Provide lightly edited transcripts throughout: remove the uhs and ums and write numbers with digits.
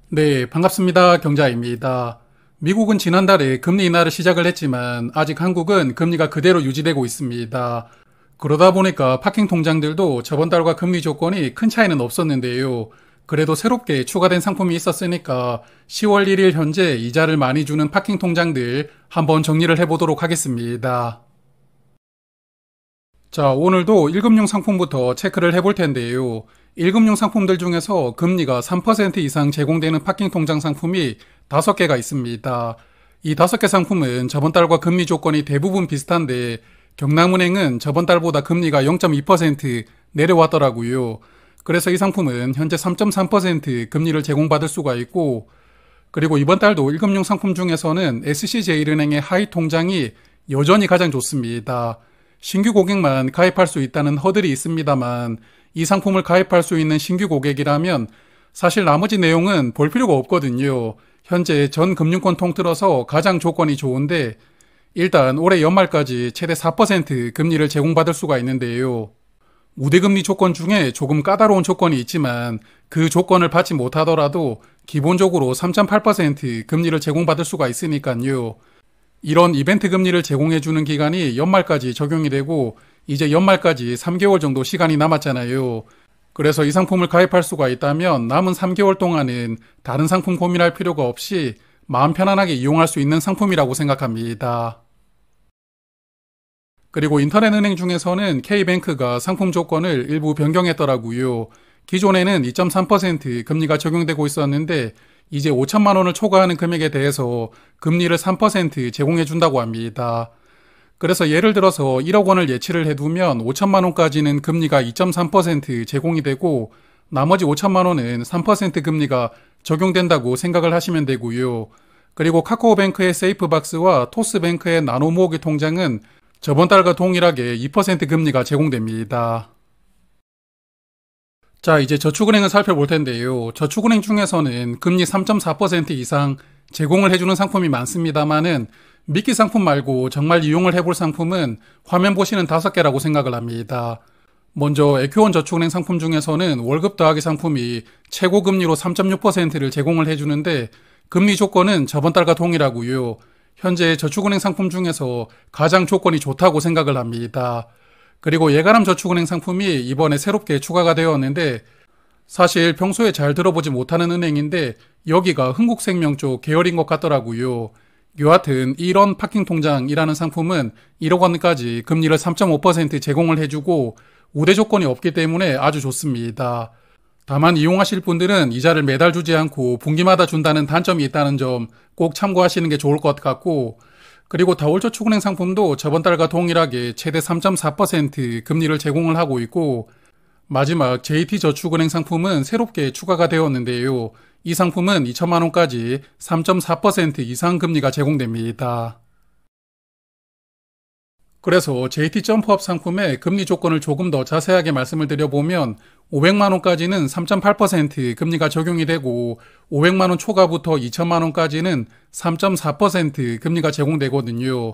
네, 반갑습니다. 경자입니다. 미국은 지난달에 금리 인하를 시작을 했지만 아직 한국은 금리가 그대로 유지되고 있습니다. 그러다 보니까 파킹 통장들도 저번 달과 금리 조건이 큰 차이는 없었는데요. 그래도 새롭게 추가된 상품이 있었으니까 10월 1일 현재 이자를 많이 주는 파킹 통장들 한번 정리를 해보도록 하겠습니다. 자, 오늘도 1금융 상품부터 체크를 해볼 텐데요. 1금융 상품들 중에서 금리가 3% 이상 제공되는 파킹 통장 상품이 5개가 있습니다. 이 5개 상품은 저번 달과 금리 조건이 대부분 비슷한데 경남은행은 저번 달보다 금리가 0.2% 내려왔더라고요. 그래서 이 상품은 현재 3.3% 금리를 제공받을 수가 있고, 그리고 이번 달도 1금융 상품 중에서는 SC제일은행의 하위 통장이 여전히 가장 좋습니다. 신규 고객만 가입할 수 있다는 허들이 있습니다만 이 상품을 가입할 수 있는 신규 고객이라면 사실 나머지 내용은 볼 필요가 없거든요. 현재 전 금융권 통틀어서 가장 조건이 좋은데 일단 올해 연말까지 최대 4% 금리를 제공받을 수가 있는데요. 우대금리 조건 중에 조금 까다로운 조건이 있지만 그 조건을 받지 못하더라도 기본적으로 3.8% 금리를 제공받을 수가 있으니까요. 이런 이벤트 금리를 제공해주는 기간이 연말까지 적용이 되고 이제 연말까지 3개월 정도 시간이 남았잖아요. 그래서 이 상품을 가입할 수가 있다면 남은 3개월 동안은 다른 상품 고민할 필요가 없이 마음 편안하게 이용할 수 있는 상품이라고 생각합니다. 그리고 인터넷 은행 중에서는 K뱅크가 상품 조건을 일부 변경했더라고요. 기존에는 2.3% 금리가 적용되고 있었는데 이제 5천만 원을 초과하는 금액에 대해서 금리를 3% 제공해 준다고 합니다. 그래서 예를 들어서 1억 원을 예치를 해두면 5천만 원까지는 금리가 2.3% 제공이 되고 나머지 5천만 원은 3% 금리가 적용된다고 생각을 하시면 되고요. 그리고 카카오뱅크의 세이프박스와 토스뱅크의 나노 모으기 통장은 저번 달과 동일하게 2% 금리가 제공됩니다. 자, 이제 저축은행을 살펴볼 텐데요. 저축은행 중에서는 금리 3.4% 이상 제공을 해주는 상품이 많습니다만은 미끼 상품 말고 정말 이용을 해볼 상품은 화면 보시는 5개라고 생각을 합니다. 먼저 에큐원 저축은행 상품 중에서는 월급 더하기 상품이 최고 금리로 3.6%를 제공을 해주는데 금리 조건은 저번 달과 동일하고요. 현재 저축은행 상품 중에서 가장 조건이 좋다고 생각을 합니다. 그리고 예가람 저축은행 상품이 이번에 새롭게 추가가 되었는데 사실 평소에 잘 들어보지 못하는 은행인데 여기가 흥국생명 쪽 계열인 것 같더라고요. 여하튼 이런 파킹 통장이라는 상품은 1억 원까지 금리를 3.5% 제공을 해주고 우대 조건이 없기 때문에 아주 좋습니다. 다만 이용하실 분들은 이자를 매달 주지 않고 분기마다 준다는 단점이 있다는 점 꼭 참고하시는 게 좋을 것 같고, 그리고 다올저축은행 상품도 저번 달과 동일하게 최대 3.4% 금리를 제공을 하고 있고, 마지막 JT저축은행 상품은 새롭게 추가가 되었는데요. 이 상품은 2천만 원까지 3.4% 이상 금리가 제공됩니다. 그래서 JT 점프업 상품의 금리 조건을 조금 더 자세하게 말씀을 드려보면 500만 원까지는 3.8% 금리가 적용이 되고 500만 원 초과부터 2천만 원까지는 3.4% 금리가 제공되거든요.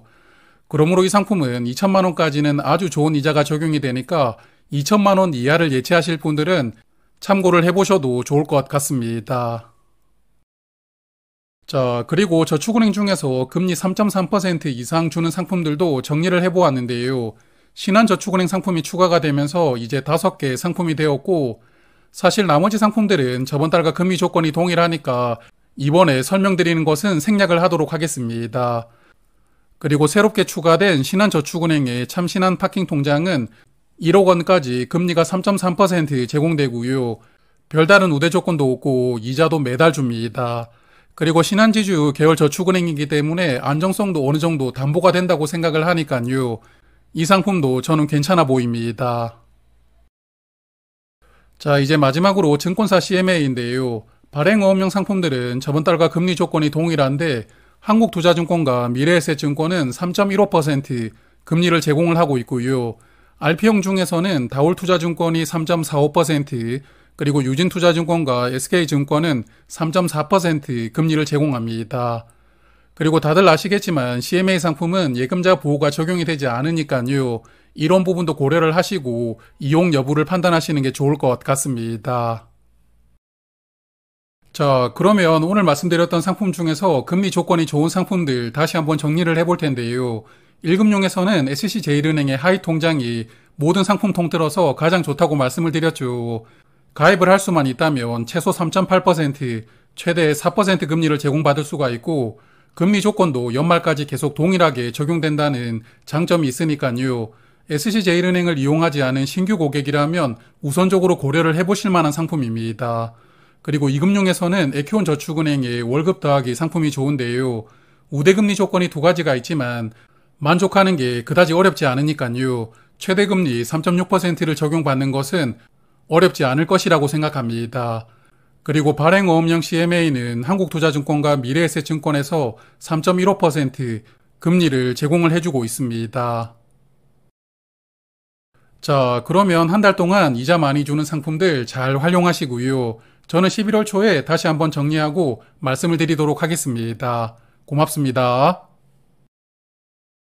그러므로 이 상품은 2천만 원까지는 아주 좋은 이자가 적용이 되니까 2천만 원 이하를 예치하실 분들은 참고를 해보셔도 좋을 것 같습니다. 자, 그리고 저축은행 중에서 금리 3.3% 이상 주는 상품들도 정리를 해보았는데요. 신한저축은행 상품이 추가가 되면서 이제 5개 상품이 되었고, 사실 나머지 상품들은 저번 달과 금리 조건이 동일하니까 이번에 설명드리는 것은 생략을 하도록 하겠습니다. 그리고 새롭게 추가된 신한저축은행의 참신한 파킹 통장은 1억 원까지 금리가 3.3% 제공되고요. 별다른 우대 조건도 없고 이자도 매달 줍니다. 그리고 신한지주 계열 저축은행이기 때문에 안정성도 어느 정도 담보가 된다고 생각을 하니까요. 이 상품도 저는 괜찮아 보입니다. 자, 이제 마지막으로 증권사 CMA인데요. 발행어업용 상품들은 저번 달과 금리 조건이 동일한데 한국투자증권과 미래에셋증권은 3.15% 금리를 제공을 하고 있고요. RP형 중에서는 다올투자증권이 3.45%, 그리고 유진투자증권과 SK증권은 3.4% 금리를 제공합니다. 그리고 다들 아시겠지만 CMA 상품은 예금자 보호가 적용이 되지 않으니까요. 이런 부분도 고려를 하시고 이용 여부를 판단하시는 게 좋을 것 같습니다. 자, 그러면 오늘 말씀드렸던 상품 중에서 금리 조건이 좋은 상품들 다시 한번 정리를 해볼 텐데요. 1금융에서는 SC제일은행의 하위 통장이 모든 상품 통틀어서 가장 좋다고 말씀을 드렸죠. 가입을 할 수만 있다면 최소 3.8%, 최대 4% 금리를 제공받을 수가 있고 금리 조건도 연말까지 계속 동일하게 적용된다는 장점이 있으니까요. SC제일은행을 이용하지 않은 신규 고객이라면 우선적으로 고려를 해보실 만한 상품입니다. 그리고 이금융에서는 에키온저축은행의 월급 더하기 상품이 좋은데요. 우대금리 조건이 두 가지가 있지만 만족하는 게 그다지 어렵지 않으니까요. 최대금리 3.6%를 적용받는 것은 어렵지 않을 것이라고 생각합니다. 그리고 발행어음형 CMA는 한국투자증권과 미래에셋증권에서 3.15% 금리를 제공을 해주고 있습니다. 자, 그러면 한 달 동안 이자 많이 주는 상품들 잘 활용하시고요. 저는 11월 초에 다시 한번 정리하고 말씀을 드리도록 하겠습니다. 고맙습니다.